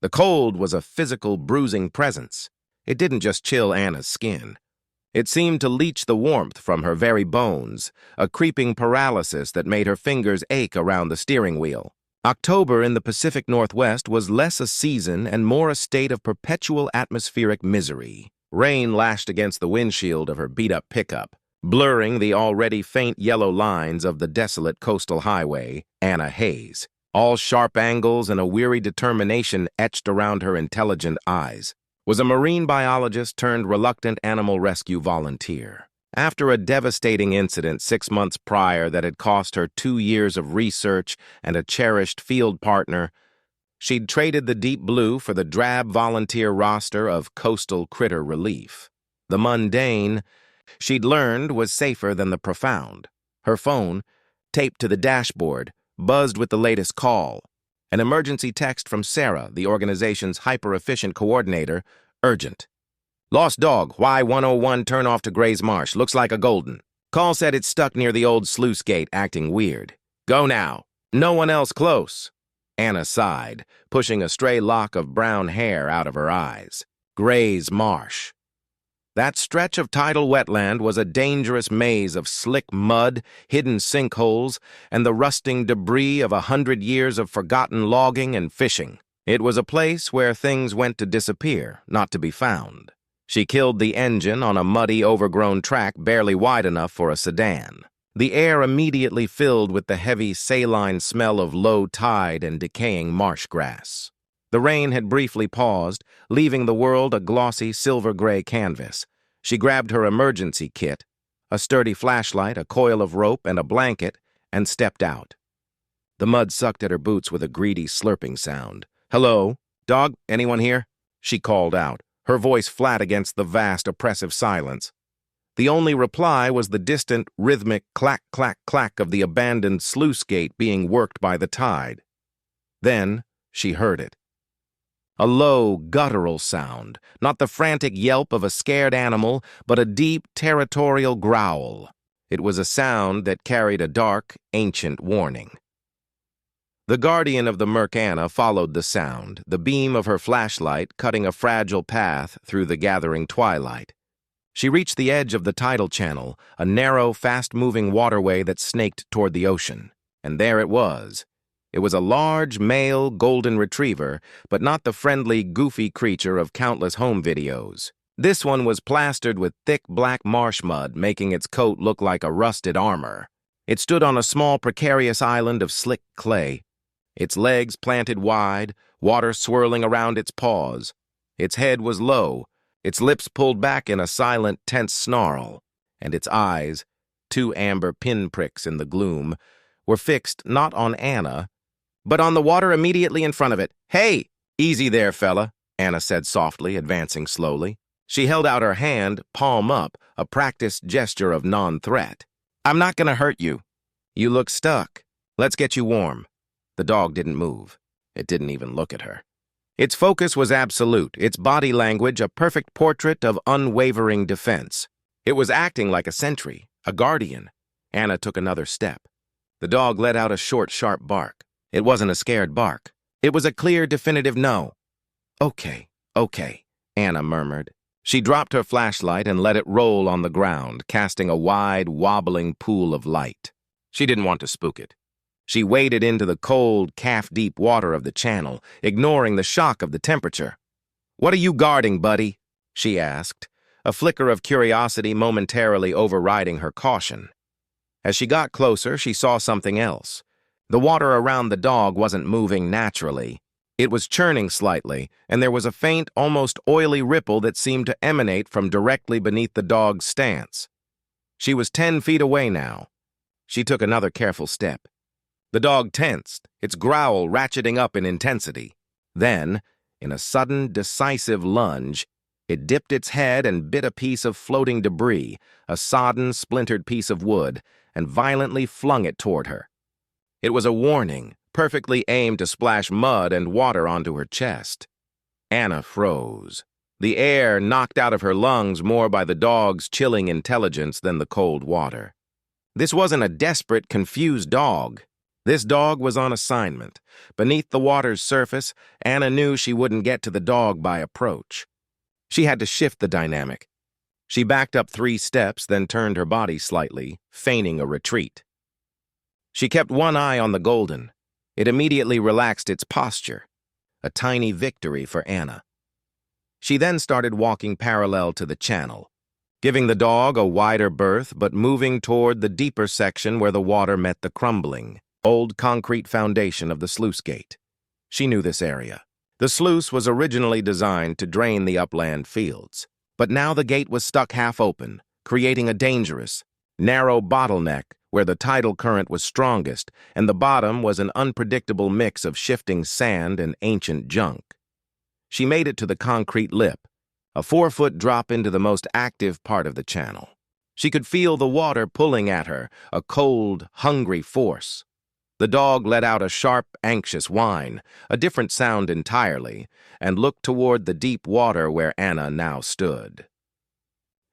The cold was a physical, bruising presence. It didn't just chill Anna's skin. It seemed to leach the warmth from her very bones, a creeping paralysis that made her fingers ache around the steering wheel. October in the Pacific Northwest was less a season and more a state of perpetual atmospheric misery. Rain lashed against the windshield of her beat-up pickup, blurring the already faint yellow lines of the desolate coastal highway, Anna Hayes. All sharp angles and a weary determination etched around her intelligent eyes. Was a marine biologist turned reluctant animal rescue volunteer. After a devastating incident 6 months prior that had cost her 2 years of research and a cherished field partner, she'd traded the deep blue for the drab volunteer roster of coastal critter relief. The mundane, she'd learned, was safer than the profound. Her phone, taped to the dashboard, buzzed with the latest call. An emergency text from Sarah, the organization's hyper-efficient coordinator. Urgent. Lost dog, Y101 turn off to Gray's Marsh. Looks like a golden. Call said it's stuck near the old sluice gate, acting weird. Go now. No one else close. Anna sighed, pushing a stray lock of brown hair out of her eyes. Gray's Marsh. That stretch of tidal wetland was a dangerous maze of slick mud, hidden sinkholes, and the rusting debris of 100 years of forgotten logging and fishing. It was a place where things went to disappear, not to be found. She killed the engine on a muddy, overgrown track barely wide enough for a sedan. The air immediately filled with the heavy, saline smell of low tide and decaying marsh grass. The rain had briefly paused, leaving the world a glossy silver-gray canvas. She grabbed her emergency kit, a sturdy flashlight, a coil of rope, and a blanket, and stepped out. The mud sucked at her boots with a greedy slurping sound. "Hello? Dog? Anyone here?" she called out, her voice flat against the vast, oppressive silence. The only reply was the distant, rhythmic clack-clack-clack of the abandoned sluice gate being worked by the tide. Then she heard it. A low, guttural sound, not the frantic yelp of a scared animal, but a deep, territorial growl. It was a sound that carried a dark, ancient warning. The guardian of the Mercana followed the sound, the beam of her flashlight cutting a fragile path through the gathering twilight. She reached the edge of the tidal channel, a narrow, fast-moving waterway that snaked toward the ocean. And there it was. It was a large, male golden retriever, but not the friendly, goofy creature of countless home videos. This one was plastered with thick black marsh mud, making its coat look like a rusted armor. It stood on a small, precarious island of slick clay, its legs planted wide, water swirling around its paws. Its head was low, its lips pulled back in a silent, tense snarl, and its eyes, 2 amber pinpricks in the gloom, were fixed not on Anna, but on the water immediately in front of it. "Hey! Easy there, fella," Anna said softly, advancing slowly. She held out her hand, palm up, a practiced gesture of non-threat. "I'm not gonna hurt you. You look stuck. Let's get you warm." The dog didn't move. It didn't even look at her. Its focus was absolute, its body language a perfect portrait of unwavering defense. It was acting like a sentry, a guardian. Anna took another step. The dog let out a short, sharp bark. It wasn't a scared bark. It was a clear, definitive no. Okay, Anna murmured. She dropped her flashlight and let it roll on the ground, casting a wide, wobbling pool of light. She didn't want to spook it. She waded into the cold, calf-deep water of the channel, ignoring the shock of the temperature. "What are you guarding, buddy?" she asked, a flicker of curiosity momentarily overriding her caution. As she got closer, she saw something else. The water around the dog wasn't moving naturally. It was churning slightly, and there was a faint, almost oily ripple that seemed to emanate from directly beneath the dog's stance. She was 10 feet away now. She took another careful step. The dog tensed, its growl ratcheting up in intensity. Then, in a sudden, decisive lunge, it dipped its head and bit a piece of floating debris, a sodden, splintered piece of wood, and violently flung it toward her. It was a warning, perfectly aimed to splash mud and water onto her chest. Anna froze. The air knocked out of her lungs more by the dog's chilling intelligence than the cold water. This wasn't a desperate, confused dog. This dog was on assignment. Beneath the water's surface, Anna knew she wouldn't get to the dog by approach. She had to shift the dynamic. She backed up 3 steps, then turned her body slightly, feigning a retreat. She kept one eye on the golden. It immediately relaxed its posture, a tiny victory for Anna. She then started walking parallel to the channel, giving the dog a wider berth but moving toward the deeper section where the water met the crumbling, old concrete foundation of the sluice gate. She knew this area. The sluice was originally designed to drain the upland fields, but now the gate was stuck half open, creating a dangerous, narrow bottleneck where the tidal current was strongest and the bottom was an unpredictable mix of shifting sand and ancient junk. She made it to the concrete lip, a 4-foot drop into the most active part of the channel. She could feel the water pulling at her, a cold, hungry force. The dog let out a sharp, anxious whine, a different sound entirely, and looked toward the deep water where Anna now stood.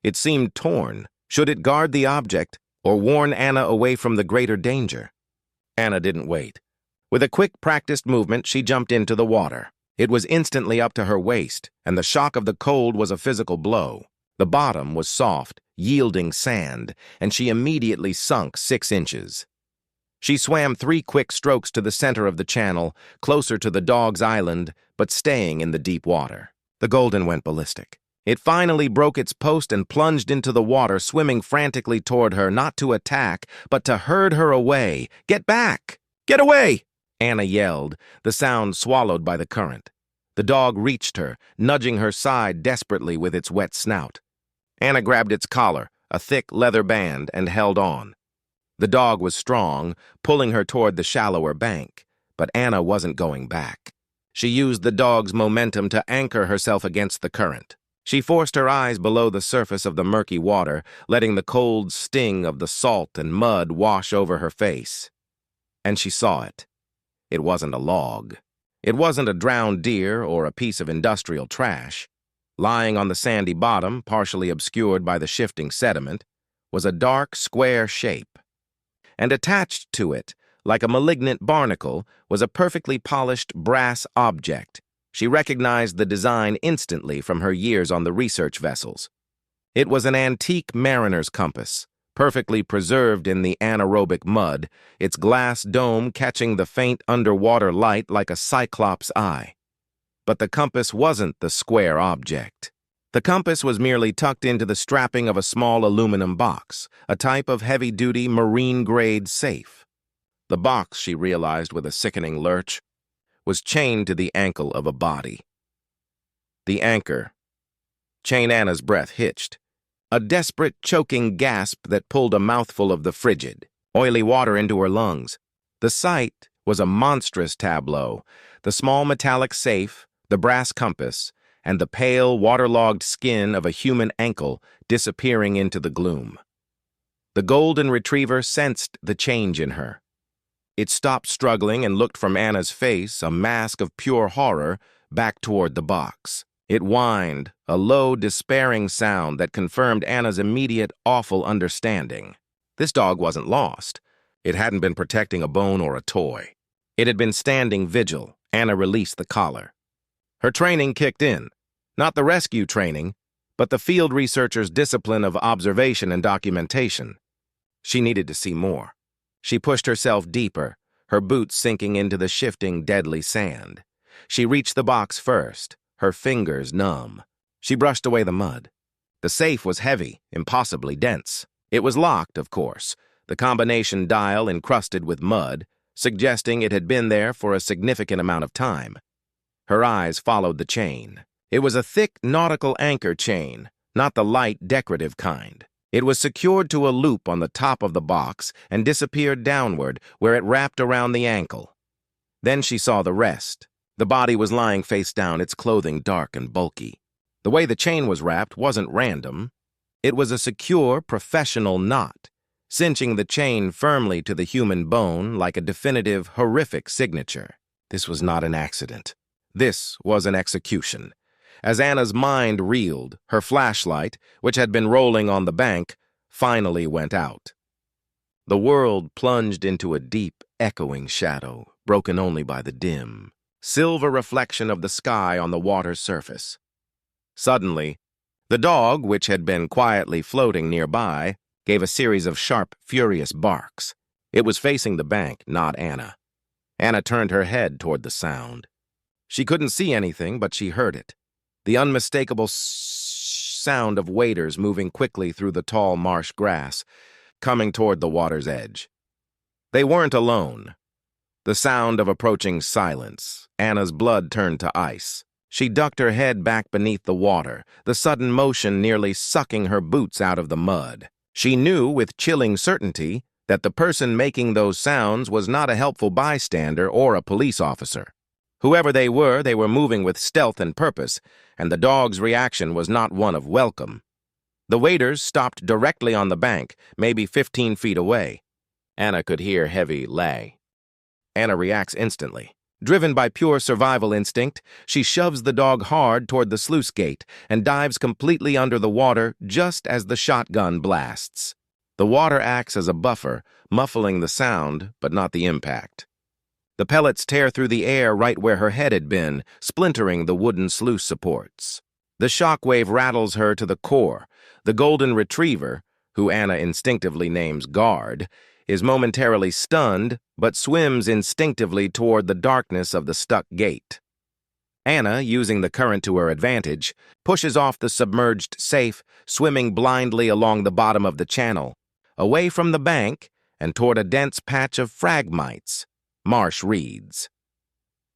It seemed torn. Should it guard the object or warn Anna away from the greater danger? Anna didn't wait. With a quick, practiced movement, she jumped into the water. It was instantly up to her waist, and the shock of the cold was a physical blow. The bottom was soft, yielding sand, and she immediately sunk 6 inches. She swam 3 quick strokes to the center of the channel, closer to the dog's island, but staying in the deep water. The golden went ballistic. It finally broke its post and plunged into the water, swimming frantically toward her, not to attack, but to herd her away. "Get back! Get away!" Anna yelled, the sound swallowed by the current. The dog reached her, nudging her side desperately with its wet snout. Anna grabbed its collar, a thick leather band, and held on. The dog was strong, pulling her toward the shallower bank, but Anna wasn't going back. She used the dog's momentum to anchor herself against the current. She forced her eyes below the surface of the murky water, letting the cold sting of the salt and mud wash over her face. And she saw it. It wasn't a log. It wasn't a drowned deer or a piece of industrial trash. Lying on the sandy bottom, partially obscured by the shifting sediment, was a dark, square shape. And attached to it, like a malignant barnacle, was a perfectly polished brass object. She recognized the design instantly from her years on the research vessels. It was an antique mariner's compass, perfectly preserved in the anaerobic mud, its glass dome catching the faint underwater light like a cyclops' eye. But the compass wasn't the square object. The compass was merely tucked into the strapping of a small aluminum box, a type of heavy-duty marine-grade safe. The box, she realized with a sickening lurch, was chained to the ankle of a body. The anchor. Anna's breath hitched. A desperate, choking gasp that pulled a mouthful of the frigid, oily water into her lungs. The sight was a monstrous tableau. The small metallic safe, the brass compass, and the pale, waterlogged skin of a human ankle disappearing into the gloom. The golden retriever sensed the change in her. It stopped struggling and looked from Anna's face, a mask of pure horror, back toward the box. It whined, a low, despairing sound that confirmed Anna's immediate, awful understanding. This dog wasn't lost. It hadn't been protecting a bone or a toy. It had been standing vigil. Anna released the collar. Her training kicked in. Not the rescue training, but the field researcher's discipline of observation and documentation. She needed to see more. She pushed herself deeper, her boots sinking into the shifting, deadly sand. She reached the box first, her fingers numb. She brushed away the mud. The safe was heavy, impossibly dense. It was locked, of course, the combination dial encrusted with mud, suggesting it had been there for a significant amount of time. Her eyes followed the chain. It was a thick nautical anchor chain, not the light, decorative kind. It was secured to a loop on the top of the box and disappeared downward, where it wrapped around the ankle. Then she saw the rest. The body was lying face down, its clothing dark and bulky. The way the chain was wrapped wasn't random. It was a secure, professional knot, cinching the chain firmly to the human bone like a definitive, horrific signature. This was not an accident. This was an execution. As Anna's mind reeled, her flashlight, which had been rolling on the bank, finally went out. The world plunged into a deep, echoing shadow, broken only by the dim, silver reflection of the sky on the water's surface. Suddenly, the dog, which had been quietly floating nearby, gave a series of sharp, furious barks. It was facing the bank, not Anna. Anna turned her head toward the sound. She couldn't see anything, but she heard it. The unmistakable sound of waders moving quickly through the tall marsh grass, coming toward the water's edge. They weren't alone. The sound of approaching silence. Anna's blood turned to ice. She ducked her head back beneath the water, the sudden motion nearly sucking her boots out of the mud. She knew with chilling certainty that the person making those sounds was not a helpful bystander or a police officer. Whoever they were moving with stealth and purpose, and the dog's reaction was not one of welcome. The waders stopped directly on the bank, maybe 15 feet away. Anna could hear heavy lay. Anna reacts instantly. Driven by pure survival instinct, she shoves the dog hard toward the sluice gate and dives completely under the water just as the shotgun blasts. The water acts as a buffer, muffling the sound, but not the impact. The pellets tear through the air right where her head had been, splintering the wooden sluice supports. The shockwave rattles her to the core. The golden retriever, who Anna instinctively names Guard, is momentarily stunned, but swims instinctively toward the darkness of the stuck gate. Anna, using the current to her advantage, pushes off the submerged safe, swimming blindly along the bottom of the channel, away from the bank and toward a dense patch of phragmites, marsh reeds.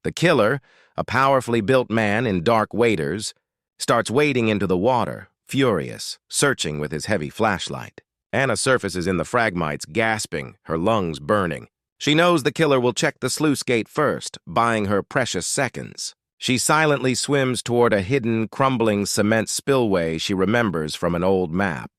The killer, a powerfully built man in dark waders, starts wading into the water, furious, searching with his heavy flashlight. Anna surfaces in the phragmites, gasping, her lungs burning. She knows the killer will check the sluice gate first, buying her precious seconds. She silently swims toward a hidden, crumbling cement spillway she remembers from an old map.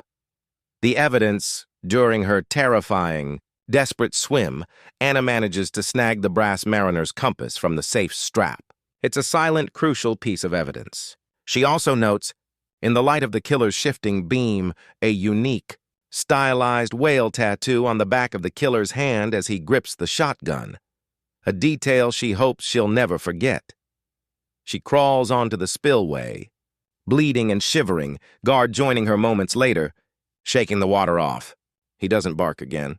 The evidence, during her terrifying, desperate swim, Anna manages to snag the brass mariner's compass from the safe's strap. It's a silent, crucial piece of evidence. She also notes, in the light of the killer's shifting beam, a unique, stylized whale tattoo on the back of the killer's hand as he grips the shotgun, a detail she hopes she'll never forget. She crawls onto the spillway, bleeding and shivering, Guard joining her moments later, shaking the water off. He doesn't bark again.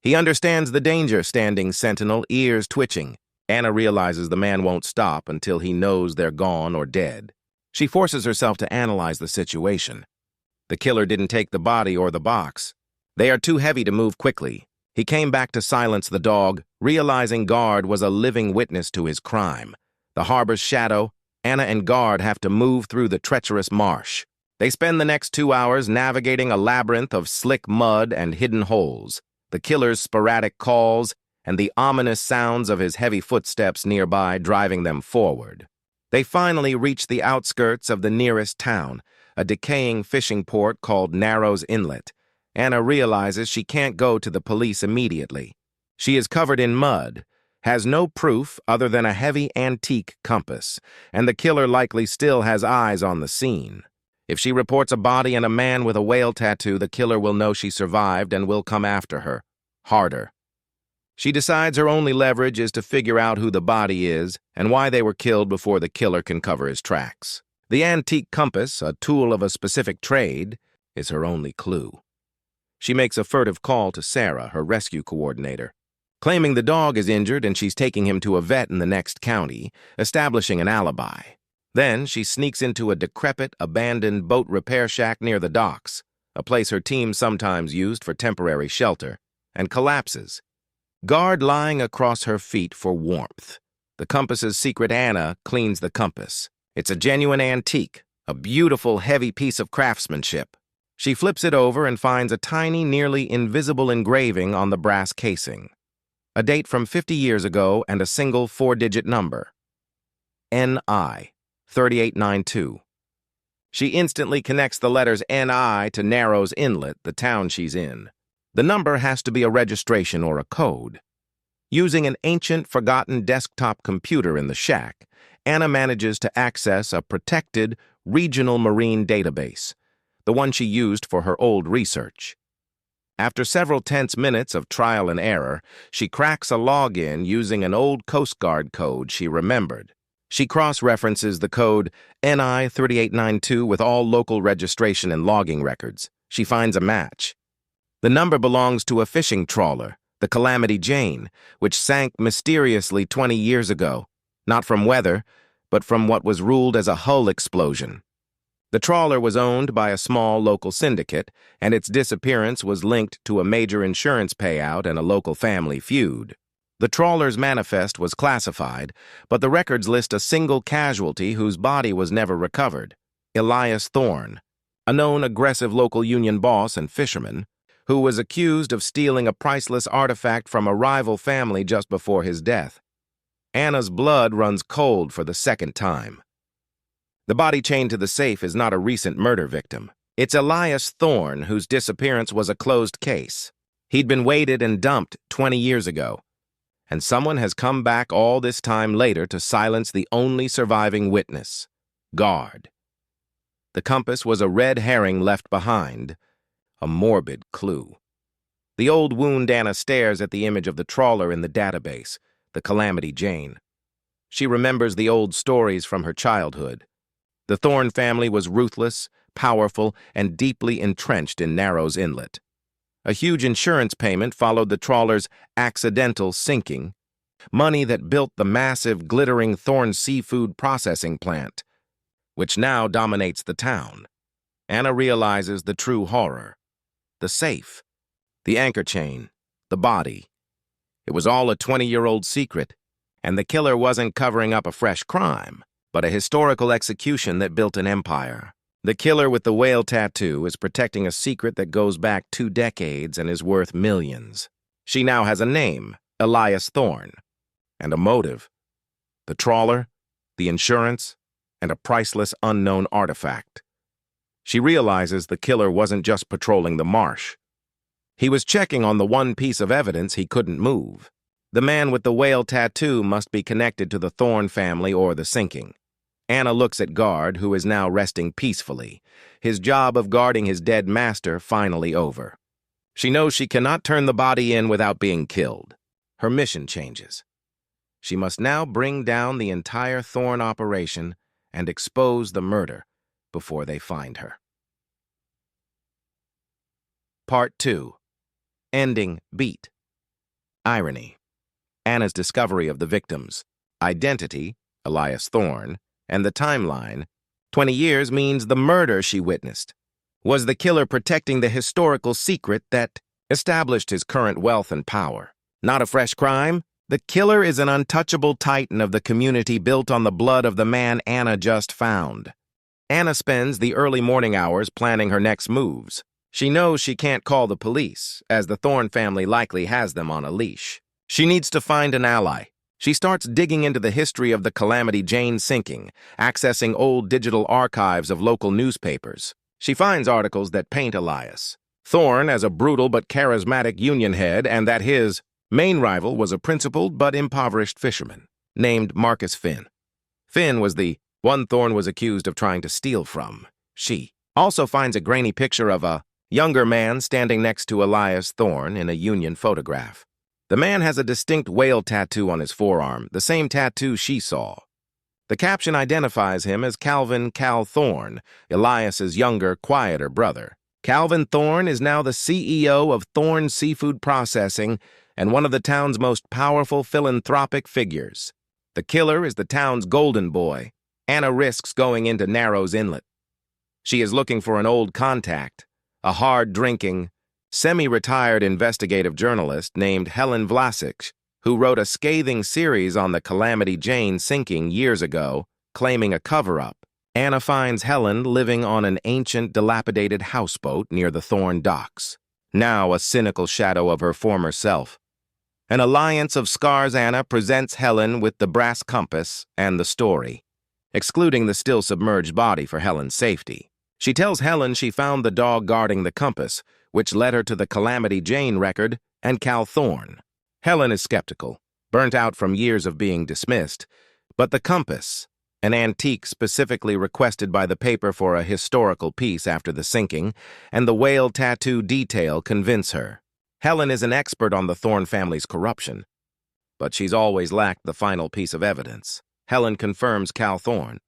He understands the danger, standing sentinel, ears twitching. Anna realizes the man won't stop until he knows they're gone or dead. She forces herself to analyze the situation. The killer didn't take the body or the box. They are too heavy to move quickly. He came back to silence the dog, realizing Guard was a living witness to his crime. The harbor's shadow, Anna and Guard have to move through the treacherous marsh. They spend the next 2 hours navigating a labyrinth of slick mud and hidden holes, the killer's sporadic calls and the ominous sounds of his heavy footsteps nearby driving them forward. They finally reach the outskirts of the nearest town, a decaying fishing port called Narrows Inlet. Anna realizes she can't go to the police immediately. She is covered in mud, has no proof other than a heavy antique compass, and the killer likely still has eyes on the scene. If she reports a body and a man with a whale tattoo, the killer will know she survived and will come after her. Harder. She decides her only leverage is to figure out who the body is and why they were killed before the killer can cover his tracks. The antique compass, a tool of a specific trade, is her only clue. She makes a furtive call to Sarah, her rescue coordinator, claiming the dog is injured and she's taking him to a vet in the next county, establishing an alibi. Then she sneaks into a decrepit, abandoned boat repair shack near the docks, a place her team sometimes used for temporary shelter, and collapses. Guard lying across her feet for warmth. The compass's secret Anna cleans the compass. It's a genuine antique, a beautiful, heavy piece of craftsmanship. She flips it over and finds a tiny, nearly invisible engraving on the brass casing. A date from 50 years ago and a single 4-digit number. N.I. 3892. She instantly connects the letters N.I. to Narrows Inlet, the town she's in. The number has to be a registration or a code. Using an ancient, forgotten desktop computer in the shack, Anna manages to access a protected, regional marine database, the one she used for her old research. After several tense minutes of trial and error, she cracks a login using an old Coast Guard code she remembered. She cross-references the code NI 3892 with all local registration and logging records. She finds a match. The number belongs to a fishing trawler, the Calamity Jane, which sank mysteriously 20 years ago, not from weather, but from what was ruled as a hull explosion. The trawler was owned by a small local syndicate, and its disappearance was linked to a major insurance payout and a local family feud. The trawler's manifest was classified, but the records list a single casualty whose body was never recovered, Elias Thorne, a known aggressive local union boss and fisherman, who was accused of stealing a priceless artifact from a rival family just before his death. Anna's blood runs cold for the second time. The body chained to the safe is not a recent murder victim. It's Elias Thorne, whose disappearance was a closed case. He'd been weighted and dumped 20 years ago, and someone has come back all this time later to silence the only surviving witness, Guard. The compass was a red herring left behind, a morbid clue. The old wound Anna stares at the image of the trawler in the database, the Calamity Jane. She remembers the old stories from her childhood. The Thorne family was ruthless, powerful, and deeply entrenched in Narrows Inlet. A huge insurance payment followed the trawler's accidental sinking, money that built the massive, glittering Thorne seafood processing plant, which now dominates the town. Anna realizes the true horror. The safe, the anchor chain, the body. It was all a 20-year-old secret, and the killer wasn't covering up a fresh crime, but a historical execution that built an empire. The killer with the whale tattoo is protecting a secret that goes back 2 decades and is worth millions. She now has a name, Elias Thorne, and a motive. The trawler, the insurance, and a priceless unknown artifact. She realizes the killer wasn't just patrolling the marsh. He was checking on the one piece of evidence he couldn't move. The man with the whale tattoo must be connected to the Thorne family or the sinking. Anna looks at Guard, who is now resting peacefully, his job of guarding his dead master finally over. She knows she cannot turn the body in without being killed. Her mission changes. She must now bring down the entire Thorne operation and expose the murder before they find her. Part 2. Ending beat. Irony. Anna's discovery of the victims, identity, Elias Thorne, and the timeline, 20 years means the murder she witnessed. Was the killer protecting the historical secret that established his current wealth and power? Not a fresh crime? The killer is an untouchable titan of the community built on the blood of the man Anna just found. Anna spends the early morning hours planning her next moves. She knows she can't call the police, as the Thorne family likely has them on a leash. She needs to find an ally. She starts digging into the history of the Calamity Jane sinking, accessing old digital archives of local newspapers. She finds articles that paint Elias Thorne as a brutal but charismatic union head, and that his main rival was a principled but impoverished fisherman named Marcus Finn. Finn was the one Thorne was accused of trying to steal from. She also finds a grainy picture of a younger man standing next to Elias Thorne in a union photograph. The man has a distinct whale tattoo on his forearm, the same tattoo she saw. The caption identifies him as Calvin Cal Thorne, Elias's younger, quieter brother. Calvin Thorne is now the CEO of Thorne Seafood Processing and one of the town's most powerful philanthropic figures. The killer is the town's golden boy. Anna risks going into Narrows Inlet. She is looking for an old contact, a hard-drinking, semi-retired investigative journalist named Helen Vlasic, who wrote a scathing series on the Calamity Jane sinking years ago, claiming a cover-up. Anna finds Helen living on an ancient, dilapidated houseboat near the Thorne docks, now a cynical shadow of her former self. An alliance of scars Anna presents Helen with the brass compass and the story, excluding the still-submerged body for Helen's safety. She tells Helen she found the dog guarding the compass, which led her to the Calamity Jane record and Cal Thorne. Helen is skeptical, burnt out from years of being dismissed, but the compass, an antique specifically requested by the paper for a historical piece after the sinking, and the whale tattoo detail convince her. Helen is an expert on the Thorne family's corruption, but she's always lacked the final piece of evidence. Helen confirms Cal Thorne,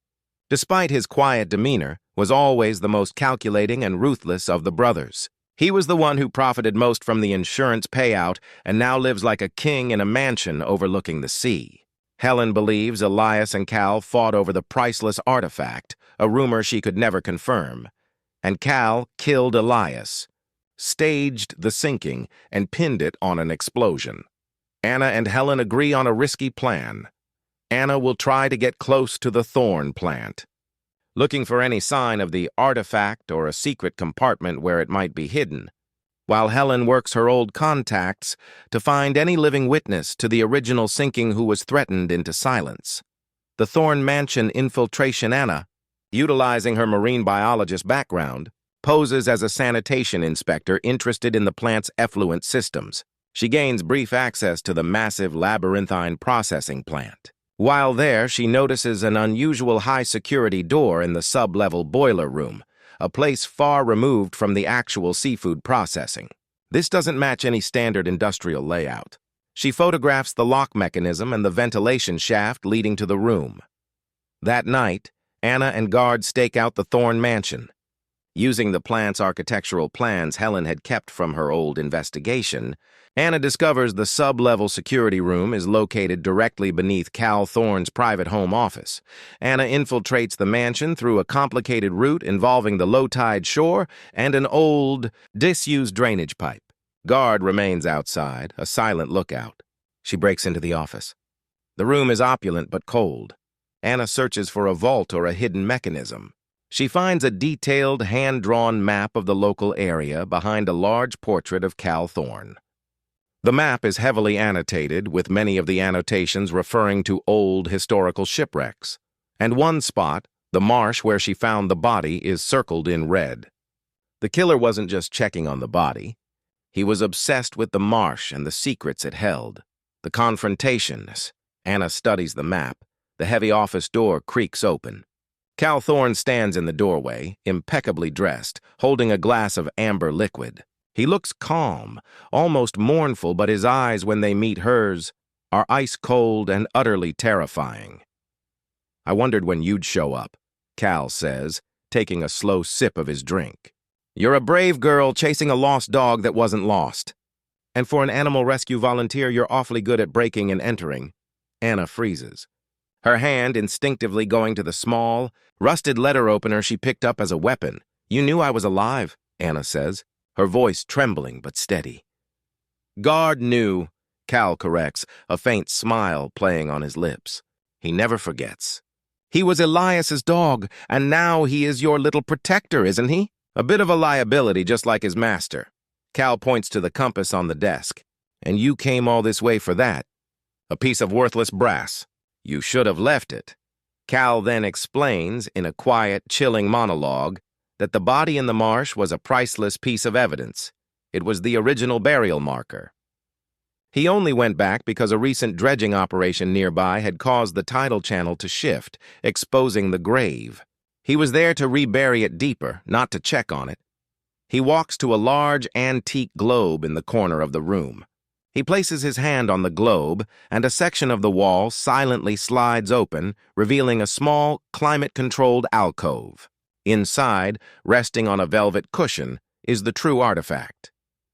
despite his quiet demeanor, was always the most calculating and ruthless of the brothers. He was the one who profited most from the insurance payout and now lives like a king in a mansion overlooking the sea. Helen believes Elias and Cal fought over the priceless artifact, a rumor she could never confirm, and Cal killed Elias, staged the sinking, and pinned it on an explosion. Anna and Helen agree on a risky plan. Anna will try to get close to the Thorne plant, looking for any sign of the artifact or a secret compartment where it might be hidden, while Helen works her old contacts to find any living witness to the original sinking who was threatened into silence. The Thorne mansion infiltration Anna, utilizing her marine biologist background, poses as a sanitation inspector interested in the plant's effluent systems. She gains brief access to the massive labyrinthine processing plant. While there, she notices an unusual high-security door in the sub-level boiler room, a place far removed from the actual seafood processing. This doesn't match any standard industrial layout. She photographs the lock mechanism and the ventilation shaft leading to the room. That night, Anna and guards stake out the Thorne mansion. Using the plant's architectural plans Helen had kept from her old investigation, Anna discovers the sub-level security room is located directly beneath Cal Thorne's private home office. Anna infiltrates the mansion through a complicated route involving the low-tide shore and an old, disused drainage pipe. Guard remains outside, a silent lookout. She breaks into the office. The room is opulent but cold. Anna searches for a vault or a hidden mechanism. She finds a detailed, hand-drawn map of the local area behind a large portrait of Cal Thorne. The map is heavily annotated, with many of the annotations referring to old historical shipwrecks. And one spot, the marsh where she found the body, is circled in red. The killer wasn't just checking on the body. He was obsessed with the marsh and the secrets it held. The confrontations. Anna studies the map. The heavy office door creaks open. Cal Thorne stands in the doorway, impeccably dressed, holding a glass of amber liquid. He looks calm, almost mournful, but his eyes, when they meet hers, are ice-cold and utterly terrifying. "I wondered when you'd show up," Cal says, taking a slow sip of his drink. "You're a brave girl chasing a lost dog that wasn't lost. And for an animal rescue volunteer, you're awfully good at breaking and entering." Anna freezes, her hand instinctively going to the small, rusted letter opener she picked up as a weapon. "You knew I was alive," Anna says, her voice trembling but steady. "Guard knew," Cal corrects, a faint smile playing on his lips. He never forgets. "He was Elias's dog, and now he is your little protector, isn't he? A bit of a liability, just like his master." Cal points to the compass on the desk. "And you came all this way for that? A piece of worthless brass. You should have left it." Cal then explains, in a quiet, chilling monologue, that the body in the marsh was a priceless piece of evidence. It was the original burial marker. He only went back because a recent dredging operation nearby had caused the tidal channel to shift, exposing the grave. He was there to rebury it deeper, not to check on it. He walks to a large, antique globe in the corner of the room. He places his hand on the globe, and a section of the wall silently slides open, revealing a small, climate-controlled alcove. Inside, resting on a velvet cushion, is the true artifact.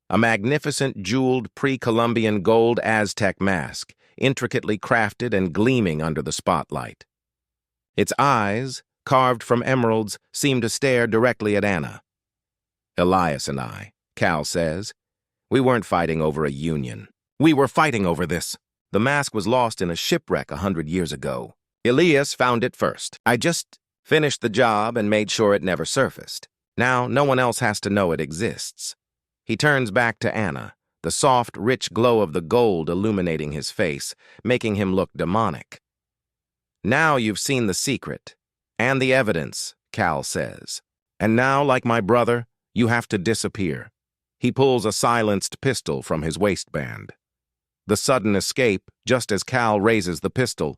A magnificent jeweled pre-Columbian gold Aztec mask, intricately crafted and gleaming under the spotlight. Its eyes, carved from emeralds, seem to stare directly at Anna. "Elias and I," Cal says, "we weren't fighting over a union. We were fighting over this. The mask was lost in a shipwreck 100 years ago. Elias found it first. I just finished the job and made sure it never surfaced. Now no one else has to know it exists." He turns back to Anna, the soft, rich glow of the gold illuminating his face, making him look demonic. "Now you've seen the secret and the evidence," Cal says. "And now, like my brother, you have to disappear." He pulls a silenced pistol from his waistband. The sudden escape, just as Cal raises the pistol,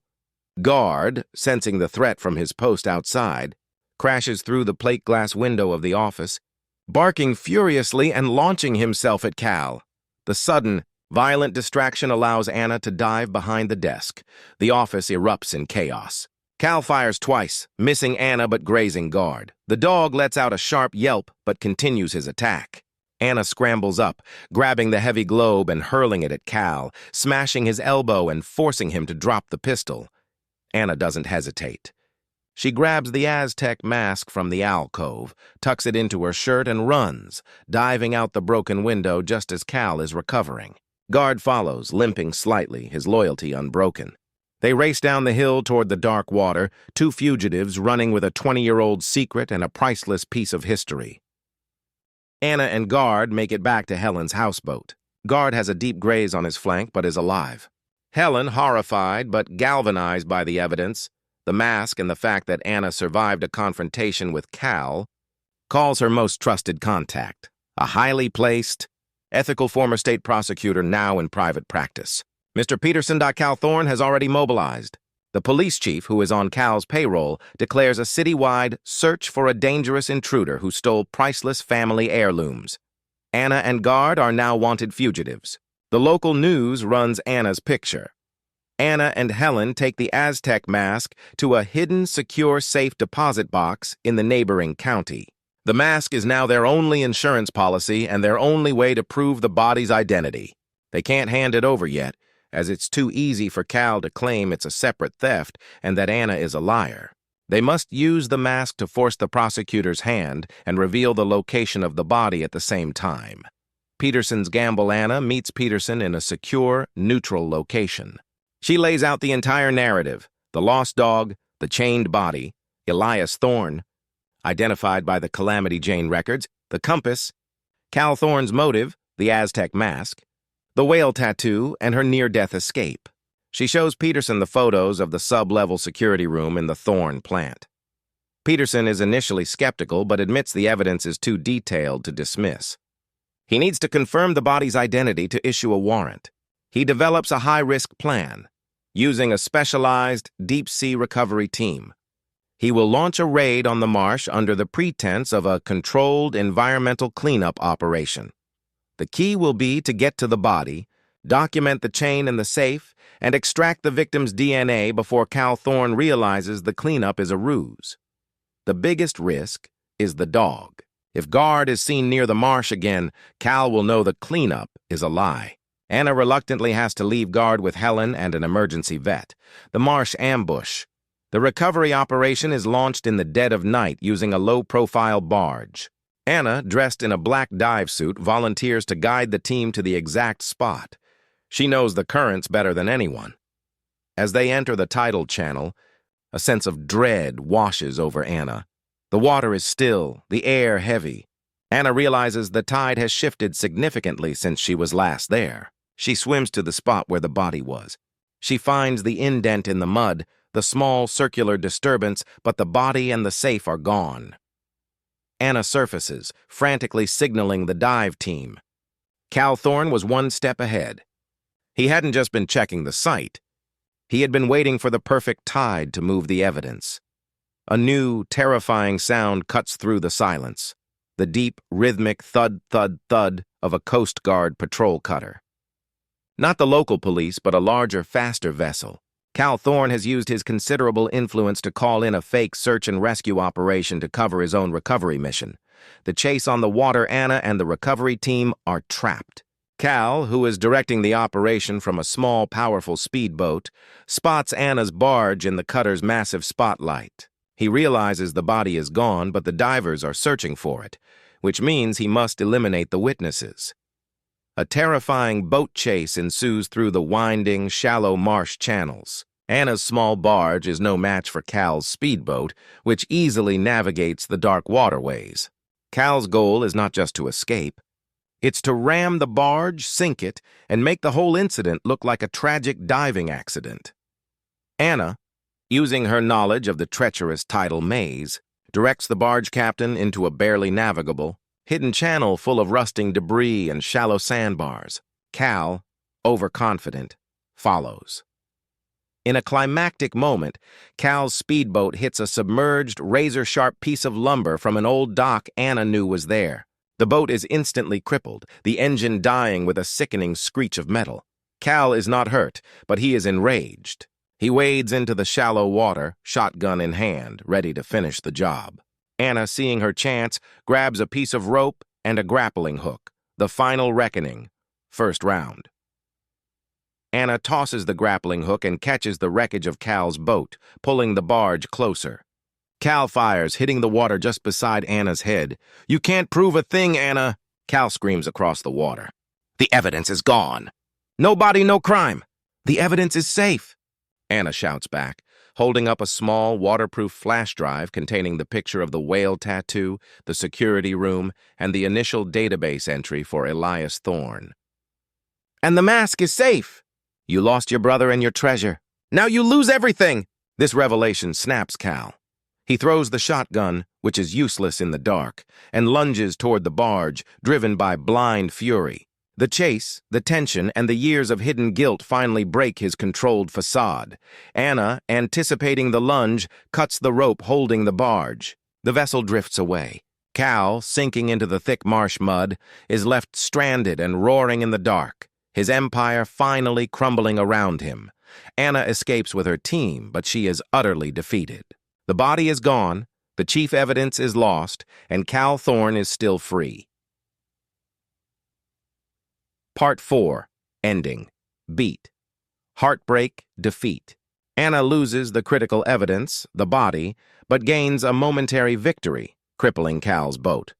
Guard, sensing the threat from his post outside, crashes through the plate glass window of the office, barking furiously and launching himself at Cal. The sudden, violent distraction allows Anna to dive behind the desk. The office erupts in chaos. Cal fires twice, missing Anna but grazing Guard. The dog lets out a sharp yelp but continues his attack. Anna scrambles up, grabbing the heavy globe and hurling it at Cal, smashing his elbow and forcing him to drop the pistol. Anna doesn't hesitate. She grabs the Aztec mask from the alcove, tucks it into her shirt and runs, diving out the broken window just as Cal is recovering. Guard follows, limping slightly, his loyalty unbroken. They race down the hill toward the dark water, two fugitives running with a 20-year-old secret and a priceless piece of history. Anna and Guard make it back to Helen's houseboat. Guard has a deep graze on his flank but is alive. Helen, horrified but galvanized by the evidence, the mask and the fact that Anna survived a confrontation with Cal, calls her most trusted contact, a highly placed, ethical former state prosecutor now in private practice. Mr. Peterson. Cal Thorne has already mobilized. The police chief, who is on Cal's payroll, declares a citywide search for a dangerous intruder who stole priceless family heirlooms. Anna and Guard are now wanted fugitives. The local news runs Anna's picture. Anna and Helen take the Aztec mask to a hidden, secure safe deposit box in the neighboring county. The mask is now their only insurance policy and their only way to prove the body's identity. They can't hand it over yet, as it's too easy for Cal to claim it's a separate theft and that Anna is a liar. They must use the mask to force the prosecutor's hand and reveal the location of the body at the same time. Peterson's gamble Anna meets Peterson in a secure, neutral location. She lays out the entire narrative: the lost dog, the chained body, Elias Thorne, identified by the Calamity Jane records, the compass, Cal Thorne's motive, the Aztec mask, the whale tattoo, and her near-death escape. She shows Peterson the photos of the sub-level security room in the Thorne plant. Peterson is initially skeptical but admits the evidence is too detailed to dismiss. He needs to confirm the body's identity to issue a warrant. He develops a high-risk plan, using a specialized deep-sea recovery team. He will launch a raid on the marsh under the pretense of a controlled environmental cleanup operation. The key will be to get to the body, document the chain in the safe, and extract the victim's DNA before Cal Thorne realizes the cleanup is a ruse. The biggest risk is the dog. If Guard is seen near the marsh again, Cal will know the cleanup is a lie. Anna reluctantly has to leave Guard with Helen and an emergency vet. The marsh ambush. The recovery operation is launched in the dead of night using a low-profile barge. Anna, dressed in a black dive suit, volunteers to guide the team to the exact spot. She knows the currents better than anyone. As they enter the tidal channel, a sense of dread washes over Anna. The water is still, the air heavy. Anna realizes the tide has shifted significantly since she was last there. She swims to the spot where the body was. She finds the indent in the mud, the small circular disturbance, but the body and the safe are gone. Anna surfaces, frantically signaling the dive team. Cal Thorne was one step ahead. He hadn't just been checking the site. He had been waiting for the perfect tide to move the evidence. A new, terrifying sound cuts through the silence, the deep, rhythmic thud, thud, thud of a Coast Guard patrol cutter. Not the local police, but a larger, faster vessel. Cal Thorne has used his considerable influence to call in a fake search and rescue operation to cover his own recovery mission. The chase on the water, Anna and the recovery team are trapped. Cal, who is directing the operation from a small, powerful speedboat, spots Anna's barge in the cutter's massive spotlight. He realizes the body is gone, but the divers are searching for it, which means he must eliminate the witnesses. A terrifying boat chase ensues through the winding, shallow marsh channels. Anna's small barge is no match for Cal's speedboat, which easily navigates the dark waterways. Cal's goal is not just to escape. It's to ram the barge, sink it, and make the whole incident look like a tragic diving accident. Anna, using her knowledge of the treacherous tidal maze, directs the barge captain into a barely navigable, hidden channel full of rusting debris and shallow sandbars. Cal, overconfident, follows. In a climactic moment, Cal's speedboat hits a submerged, razor-sharp piece of lumber from an old dock Anna knew was there. The boat is instantly crippled, the engine dying with a sickening screech of metal. Cal is not hurt, but he is enraged. He wades into the shallow water, shotgun in hand, ready to finish the job. Anna, seeing her chance, grabs a piece of rope and a grappling hook. The final reckoning. First round. Anna tosses the grappling hook and catches the wreckage of Cal's boat, pulling the barge closer. Cal fires, hitting the water just beside Anna's head. "You can't prove a thing, Anna!" Cal screams across the water. "The evidence is gone. No body, no crime. The evidence is safe," Anna shouts back, holding up a small, waterproof flash drive containing the picture of the whale tattoo, the security room, and the initial database entry for Elias Thorne. "And the mask is safe. You lost your brother and your treasure. Now you lose everything!" This revelation snaps Cal. He throws the shotgun, which is useless in the dark, and lunges toward the barge, driven by blind fury. The chase, the tension, and the years of hidden guilt finally break his controlled facade. Anna, anticipating the lunge, cuts the rope holding the barge. The vessel drifts away. Cal, sinking into the thick marsh mud, is left stranded and roaring in the dark, his empire finally crumbling around him. Anna escapes with her team, but she is utterly defeated. The body is gone, the chief evidence is lost, and Cal Thorne is still free. Part 4. Ending. Beat. Heartbreak, defeat. Anna loses the critical evidence, the body, but gains a momentary victory, crippling Cal's boat.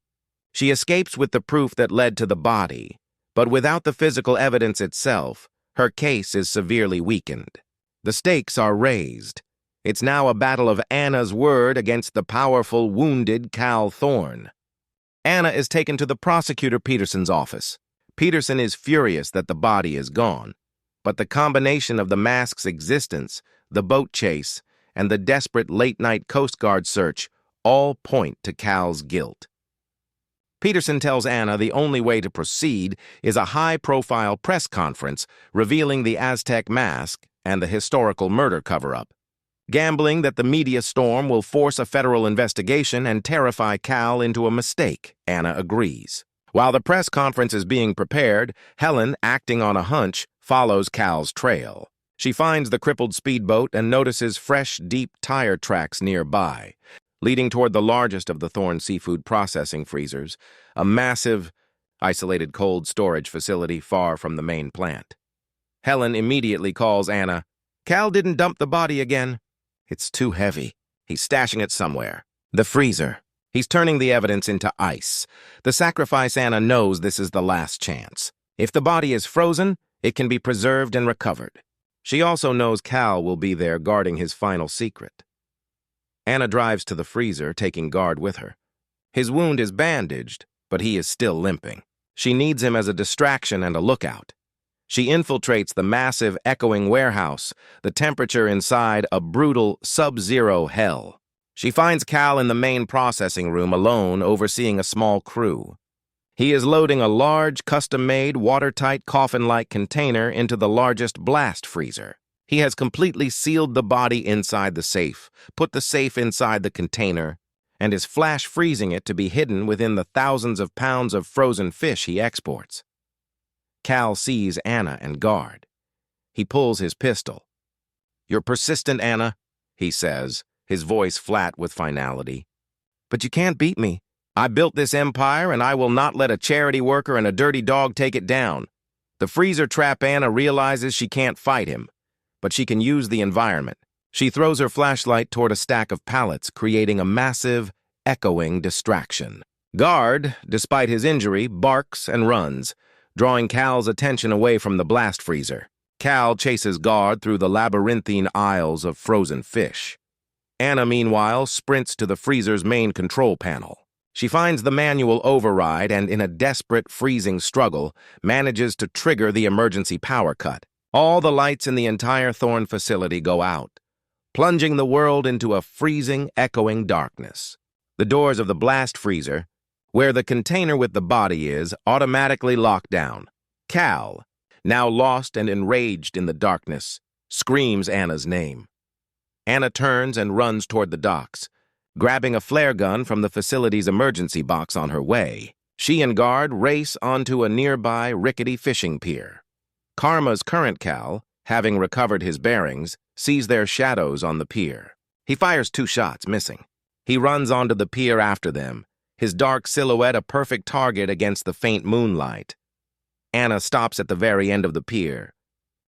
She escapes with the proof that led to the body, but without the physical evidence itself, her case is severely weakened. The stakes are raised. It's now a battle of Anna's word against the powerful, wounded Cal Thorne. Anna is taken to the prosecutor Peterson's office. Peterson is furious that the body is gone, but the combination of the mask's existence, the boat chase, and the desperate late-night Coast Guard search all point to Cal's guilt. Peterson tells Anna the only way to proceed is a high-profile press conference revealing the Aztec mask and the historical murder cover-up. Gambling that the media storm will force a federal investigation and terrify Cal into a mistake, Anna agrees. While the press conference is being prepared, Helen, acting on a hunch, follows Cal's trail. She finds the crippled speedboat and notices fresh, deep tire tracks nearby, leading toward the largest of the Thorne seafood processing freezers, a massive, isolated cold storage facility far from the main plant. Helen immediately calls Anna. "Cal didn't dump the body again." "It's too heavy. He's stashing it somewhere." "The freezer. He's turning the evidence into ice. The sacrifice Anna knows this is the last chance. If the body is frozen, it can be preserved and recovered. She also knows Cal will be there guarding his final secret." Anna drives to the freezer, taking guard with her. His wound is bandaged, but he is still limping. She needs him as a distraction and a lookout. She infiltrates the massive, echoing warehouse, the temperature inside a brutal, sub-zero hell. She finds Cal in the main processing room alone, overseeing a small crew. He is loading a large, custom-made, watertight, coffin-like container into the largest blast freezer. He has completely sealed the body inside the safe, put the safe inside the container, and is flash freezing it to be hidden within the thousands of pounds of frozen fish he exports. Cal sees Anna and guard. He pulls his pistol. "You're persistent, Anna," he says, his voice flat with finality. "But you can't beat me. I built this empire, and I will not let a charity worker and a dirty dog take it down." The freezer trap Anna realizes she can't fight him, but she can use the environment. She throws her flashlight toward a stack of pallets, creating a massive, echoing distraction. Guard, despite his injury, barks and runs, drawing Cal's attention away from the blast freezer. Cal chases Guard through the labyrinthine aisles of frozen fish. Anna, meanwhile, sprints to the freezer's main control panel. She finds the manual override and, in a desperate, freezing struggle, manages to trigger the emergency power cut. All the lights in the entire Thorne facility go out, plunging the world into a freezing, echoing darkness. The doors of the blast freezer, where the container with the body is, automatically lock down. Cal, now lost and enraged in the darkness, screams Anna's name. Anna turns and runs toward the docks. Grabbing a flare gun from the facility's emergency box on her way, she and Guard race onto a nearby rickety fishing pier. Karma's current Cal, having recovered his bearings, sees their shadows on the pier. He fires 2 shots, missing. He runs onto the pier after them, his dark silhouette a perfect target against the faint moonlight. Anna stops at the very end of the pier.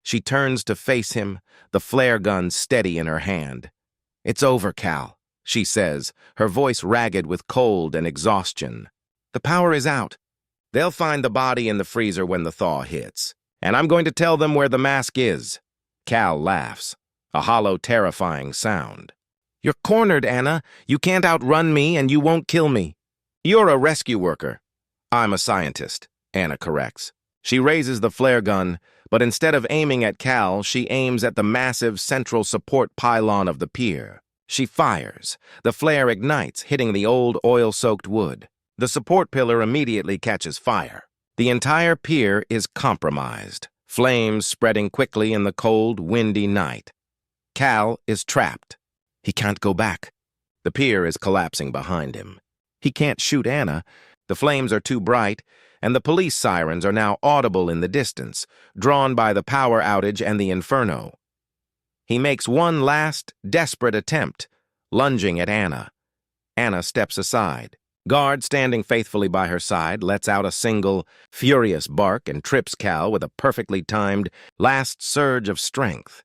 She turns to face him, the flare gun steady in her hand. "It's over, Cal," she says, her voice ragged with cold and exhaustion. "The power is out. They'll find the body in the freezer when the thaw hits. And I'm going to tell them where the mask is." Cal laughs, a hollow, terrifying sound. "You're cornered, Anna. You can't outrun me and you won't kill me." "You're a rescue worker." "I'm a scientist," Anna corrects. She raises the flare gun, but instead of aiming at Cal, she aims at the massive central support pylon of the pier. She fires. The flare ignites, hitting the old oil-soaked wood. The support pillar immediately catches fire. The entire pier is compromised, flames spreading quickly in the cold, windy night. Cal is trapped. He can't go back. The pier is collapsing behind him. He can't shoot Anna. The flames are too bright, and the police sirens are now audible in the distance, drawn by the power outage and the inferno. He makes one last, desperate attempt, lunging at Anna. Anna steps aside. Guard, standing faithfully by her side, lets out a single, furious bark and trips Cal with a perfectly timed, last surge of strength.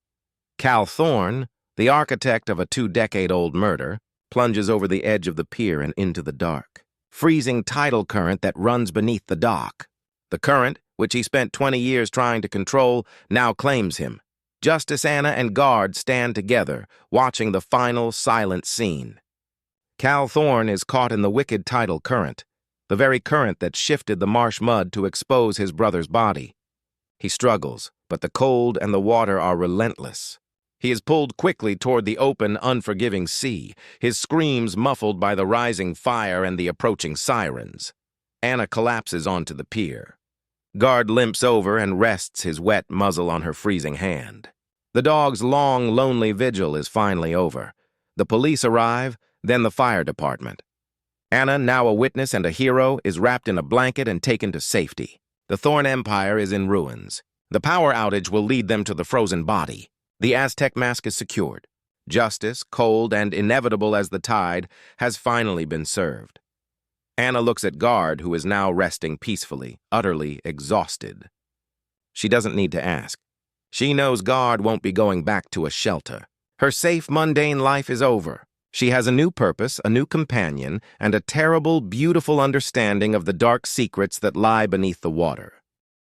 Cal Thorne, the architect of a 2-decade-old murder, plunges over the edge of the pier and into the dark. Freezing tidal current that runs beneath the dock. The current, which he spent 20 years trying to control, now claims him. Justice Anna and Guard stand together, watching the final silent scene. Cal Thorne is caught in the wicked tidal current, the very current that shifted the marsh mud to expose his brother's body. He struggles, but the cold and the water are relentless. He is pulled quickly toward the open, unforgiving sea, his screams muffled by the rising fire and the approaching sirens. Anna collapses onto the pier. Guard limps over and rests his wet muzzle on her freezing hand. The dog's long, lonely vigil is finally over. The police arrive, then the fire department. Anna, now a witness and a hero, is wrapped in a blanket and taken to safety. The Thorne Empire is in ruins. The power outage will lead them to the frozen body. The Aztec mask is secured. Justice, cold and inevitable as the tide, has finally been served. Anna looks at Guard, who is now resting peacefully, utterly exhausted. She doesn't need to ask. She knows Guard won't be going back to a shelter. Her safe, mundane life is over. She has a new purpose, a new companion, and a terrible, beautiful understanding of the dark secrets that lie beneath the water.